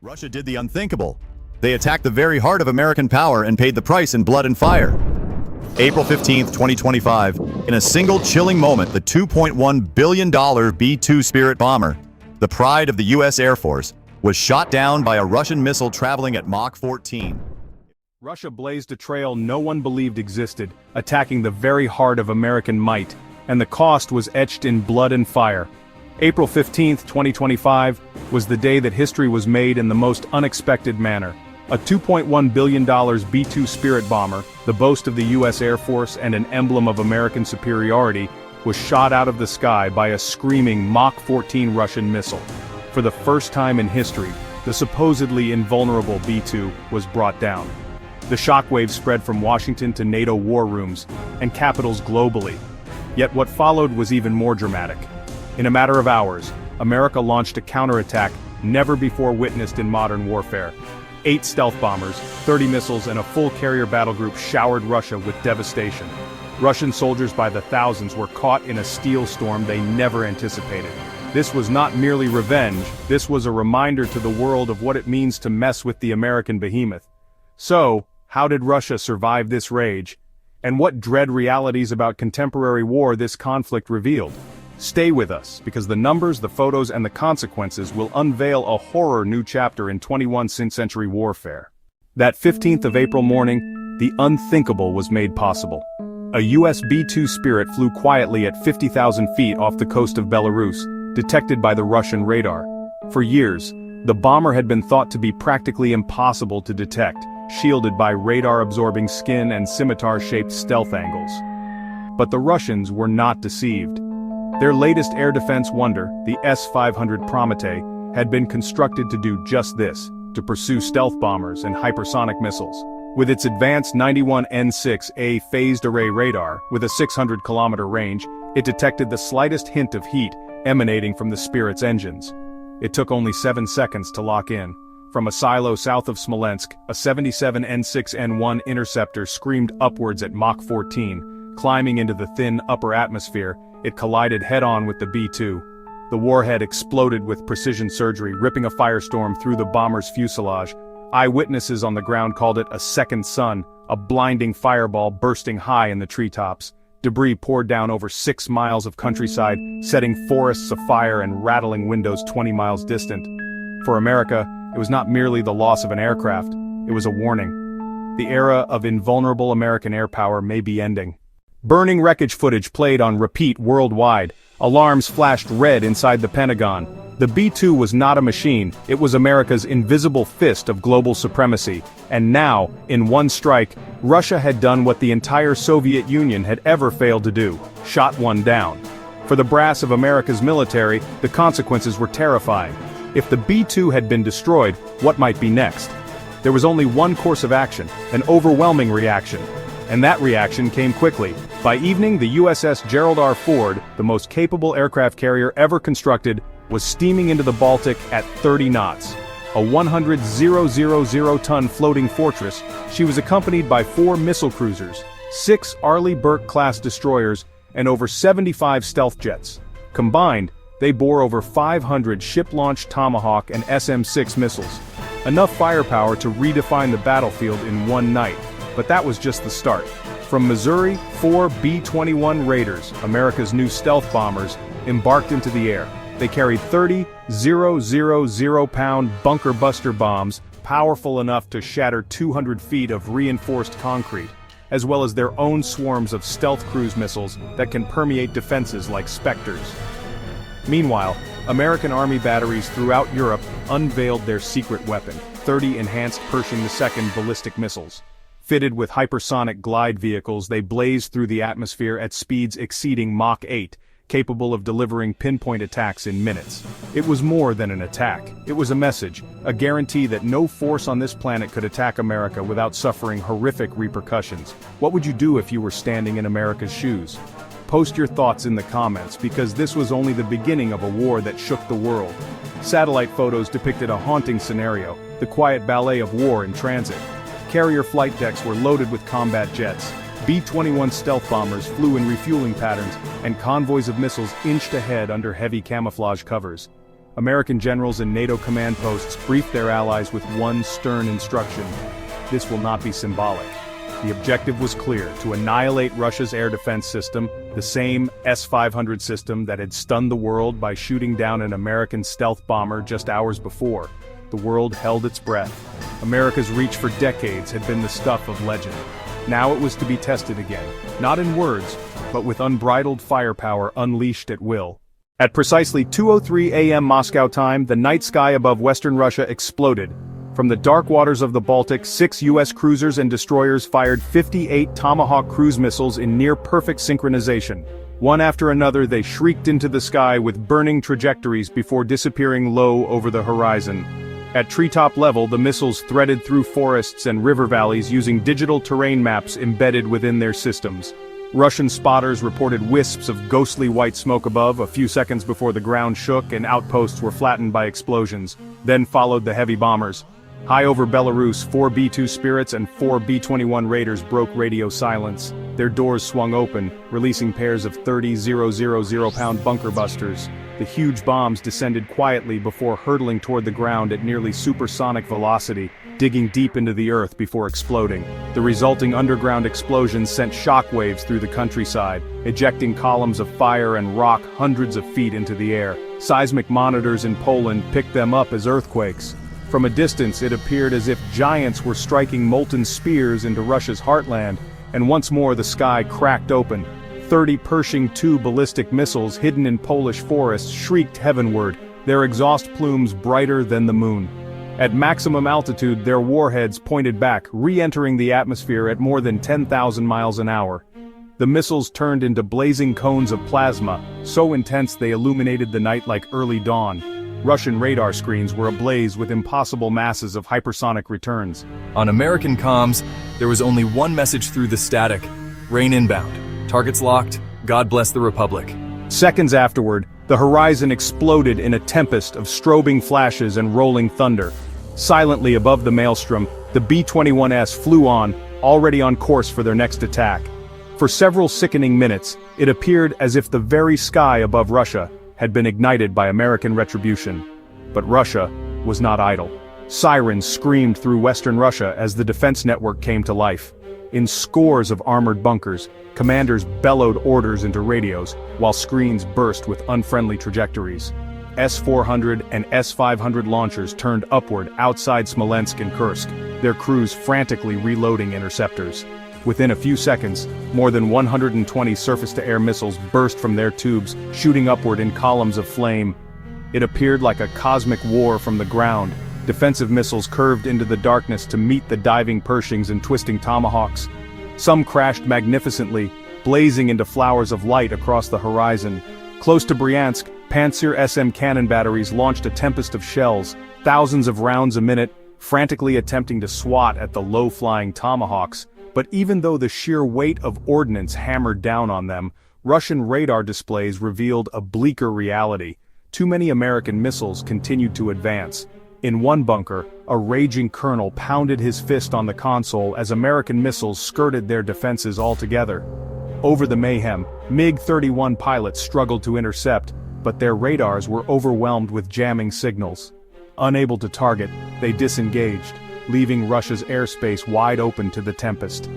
Russia did the unthinkable. They attacked the very heart of American power and paid the price in blood and fire. April 15, 2025, in a single chilling moment, the $2.1 billion B-2 Spirit bomber, the pride of the U.S. Air Force, was shot down by a Russian missile traveling at Mach 14. Russia blazed a trail no one believed existed, attacking the very heart of American might, and the cost was etched in blood and fire. April 15, 2025, was the day that history was made in the most unexpected manner. A $2.1 billion B-2 Spirit bomber, the boast of the U.S. Air Force and an emblem of American superiority, was shot out of the sky by a screaming Mach 14 Russian missile. For the first time in history, the supposedly invulnerable B-2 was brought down. The shockwaves spread from Washington to NATO war rooms and capitals globally. Yet what followed was even more dramatic. In a matter of hours, America launched a counterattack never before witnessed in modern warfare. 8 stealth bombers, 30 missiles and a full carrier battle group showered Russia with devastation. Russian soldiers by the thousands were caught in a steel storm they never anticipated. This was not merely revenge, this was a reminder to the world of what it means to mess with the American behemoth. So, how did Russia survive this rage? And what dread realities about contemporary war this conflict revealed? Stay with us, because the numbers, the photos, and the consequences will unveil a horror new chapter in 21st century warfare. That 15th of April morning, the unthinkable was made possible. A US B-2 Spirit flew quietly at 50,000 feet off the coast of Belarus, detected by the Russian radar. For years, the bomber had been thought to be practically impossible to detect, shielded by radar-absorbing skin and scimitar-shaped stealth angles. But the Russians were not deceived. Their latest air defense wonder, the S-500 Prometei, had been constructed to do just this, to pursue stealth bombers and hypersonic missiles. With its advanced 91N6A phased array radar, with a 600-kilometer range, it detected the slightest hint of heat emanating from the Spirit's engines. It took only 7 seconds to lock in. From a silo south of Smolensk, a 77 N6N1 interceptor screamed upwards at Mach 14, climbing into the thin upper atmosphere. It collided head-on with the B-2. The warhead exploded with precision surgery, ripping a firestorm through the bomber's fuselage. Eyewitnesses on the ground called it a second sun, a blinding fireball bursting high in the treetops. Debris poured down over 6 miles of countryside, setting forests afire and rattling windows 20 miles distant. For America, it was not merely the loss of an aircraft, it was a warning. The era of invulnerable American air power may be ending. Burning wreckage footage played on repeat worldwide. Alarms flashed red inside the Pentagon. The B-2 was not a machine, it was America's invisible fist of global supremacy. And now, in one strike, Russia had done what the entire Soviet Union had ever failed to do, shot one down. For the brass of America's military, the consequences were terrifying. If the B-2 had been destroyed, what might be next? There was only one course of action, an overwhelming reaction. And that reaction came quickly. By evening, the USS Gerald R. Ford, the most capable aircraft carrier ever constructed, was steaming into the Baltic at 30 knots. A 100,000-ton floating fortress, she was accompanied by 4 missile cruisers, 6 Arleigh Burke-class destroyers, and over 75 stealth jets. Combined, they bore over 500 ship-launched Tomahawk and SM-6 missiles. Enough firepower to redefine the battlefield in one night. But that was just the start. From Missouri, 4 B-21 Raiders, America's new stealth bombers, embarked into the air. They carried 30 000-pound bunker buster bombs, powerful enough to shatter 200 feet of reinforced concrete, as well as their own swarms of stealth cruise missiles that can permeate defenses like Spectres. Meanwhile, American Army batteries throughout Europe unveiled their secret weapon, 30 enhanced Pershing II ballistic missiles. Fitted with hypersonic glide vehicles, they blazed through the atmosphere at speeds exceeding Mach 8, capable of delivering pinpoint attacks in minutes. It was more than an attack. It was a message, a guarantee that no force on this planet could attack America without suffering horrific repercussions. What would you do if you were standing in America's shoes? Post your thoughts in the comments, because this was only the beginning of a war that shook the world. Satellite photos depicted a haunting scenario, the quiet ballet of war in transit. Carrier flight decks were loaded with combat jets. B-21 stealth bombers flew in refueling patterns, and convoys of missiles inched ahead under heavy camouflage covers. American generals and NATO command posts briefed their allies with one stern instruction: this will not be symbolic. The objective was clear: to annihilate Russia's air defense system, the same S-500 system that had stunned the world by shooting down an American stealth bomber just hours before. The world held its breath. America's reach for decades had been the stuff of legend. Now it was to be tested again, not in words, but with unbridled firepower unleashed at will. At precisely 2:03 a.m. Moscow time, the night sky above western Russia exploded. From the dark waters of the Baltic, 6 U.S. cruisers and destroyers fired 58 Tomahawk cruise missiles in near-perfect synchronization. One after another, they shrieked into the sky with burning trajectories before disappearing low over the horizon. At treetop level, the missiles threaded through forests and river valleys using digital terrain maps embedded within their systems. Russian spotters reported wisps of ghostly white smoke above a few seconds before the ground shook and outposts were flattened by explosions. Then followed the heavy bombers. High over Belarus, 4 B-2 Spirits and 4 B-21 Raiders broke radio silence. Their doors swung open, releasing pairs of 30,000-pound bunker busters. The huge bombs descended quietly before hurtling toward the ground at nearly supersonic velocity, digging deep into the earth before exploding. The resulting underground explosions sent shockwaves through the countryside, ejecting columns of fire and rock hundreds of feet into the air. Seismic monitors in Poland picked them up as earthquakes. From a distance, it appeared as if giants were striking molten spears into Russia's heartland, and once more the sky cracked open. 30 Pershing II ballistic missiles hidden in Polish forests shrieked heavenward, their exhaust plumes brighter than the moon. At maximum altitude, their warheads pointed back, re-entering the atmosphere at more than 10,000 miles an hour. The missiles turned into blazing cones of plasma, so intense they illuminated the night like early dawn. Russian radar screens were ablaze with impossible masses of hypersonic returns. On American comms, there was only one message through the static: rain inbound. Targets locked. God bless the Republic. Seconds afterward, the horizon exploded in a tempest of strobing flashes and rolling thunder. Silently above the maelstrom, the B-21s flew on, already on course for their next attack. For several sickening minutes, it appeared as if the very sky above Russia had been ignited by American retribution. But Russia was not idle. Sirens screamed through western Russia as the defense network came to life. In scores of armored bunkers, commanders bellowed orders into radios, while screens burst with unfriendly trajectories. S-400 and S-500 launchers turned upward outside Smolensk and Kursk, their crews frantically reloading interceptors. Within a few seconds, more than 120 surface-to-air missiles burst from their tubes, shooting upward in columns of flame. It appeared like a cosmic war from the ground. Defensive missiles curved into the darkness to meet the diving Pershings and twisting Tomahawks. Some crashed magnificently, blazing into flowers of light across the horizon. Close to Bryansk, Pantsir SM cannon batteries launched a tempest of shells, thousands of rounds a minute, frantically attempting to swat at the low-flying Tomahawks. But even though the sheer weight of ordnance hammered down on them, Russian radar displays revealed a bleaker reality. Too many American missiles continued to advance. In one bunker, a raging colonel pounded his fist on the console as American missiles skirted their defenses altogether. Over the mayhem, MiG-31 pilots struggled to intercept, but their radars were overwhelmed with jamming signals. Unable to target, they disengaged, leaving Russia's airspace wide open to the tempest.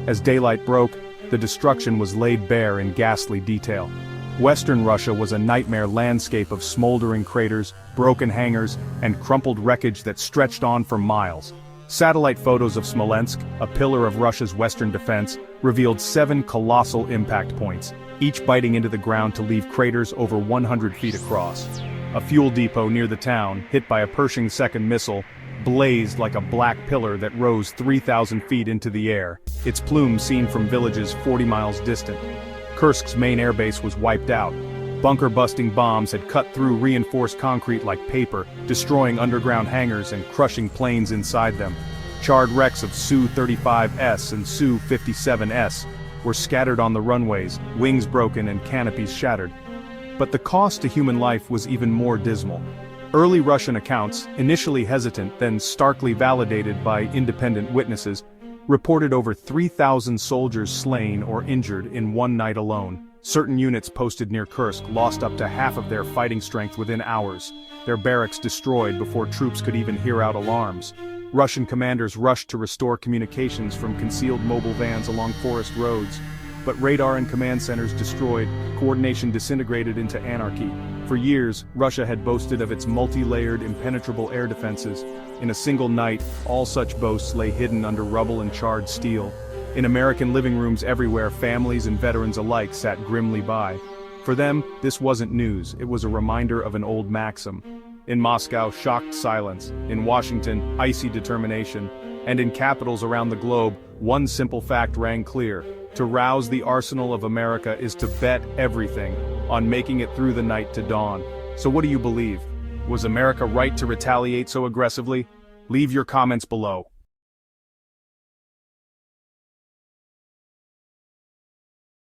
As daylight broke, the destruction was laid bare in ghastly detail. Western Russia was a nightmare landscape of smoldering craters, broken hangars, and crumpled wreckage that stretched on for miles. Satellite photos of Smolensk, a pillar of Russia's western defense, revealed 7 colossal impact points, each biting into the ground to leave craters over 100 feet across. A fuel depot near the town, hit by a Pershing II missile, blazed like a black pillar that rose 3,000 feet into the air, its plume seen from villages 40 miles distant. Kursk's main airbase was wiped out. Bunker-busting bombs had cut through reinforced concrete like paper, destroying underground hangars and crushing planes inside them. Charred wrecks of Su-35S and Su-57S were scattered on the runways, wings broken and canopies shattered. But the cost to human life was even more dismal. Early Russian accounts, initially hesitant then starkly validated by independent witnesses, reported over 3,000 soldiers slain or injured in one night alone. Certain units posted near Kursk lost up to half of their fighting strength within hours. their barracks destroyed before troops could even hear out alarms. Russian commanders rushed to restore communications from concealed mobile vans along forest roads, but radar and command centers destroyed, coordination disintegrated into anarchy. For years, Russia had boasted of its multi-layered, impenetrable air defenses. In a single night, all such boasts lay hidden under rubble and charred steel. In American living rooms everywhere, families and veterans alike sat grimly by. For them, this wasn't news, it was a reminder of an old maxim. In Moscow, shocked silence. In Washington, icy determination. And in capitals around the globe, one simple fact rang clear. To rouse the arsenal of America is to bet everything on making it through the night to dawn. So what do you believe? Was America right to retaliate so aggressively? Leave your comments below.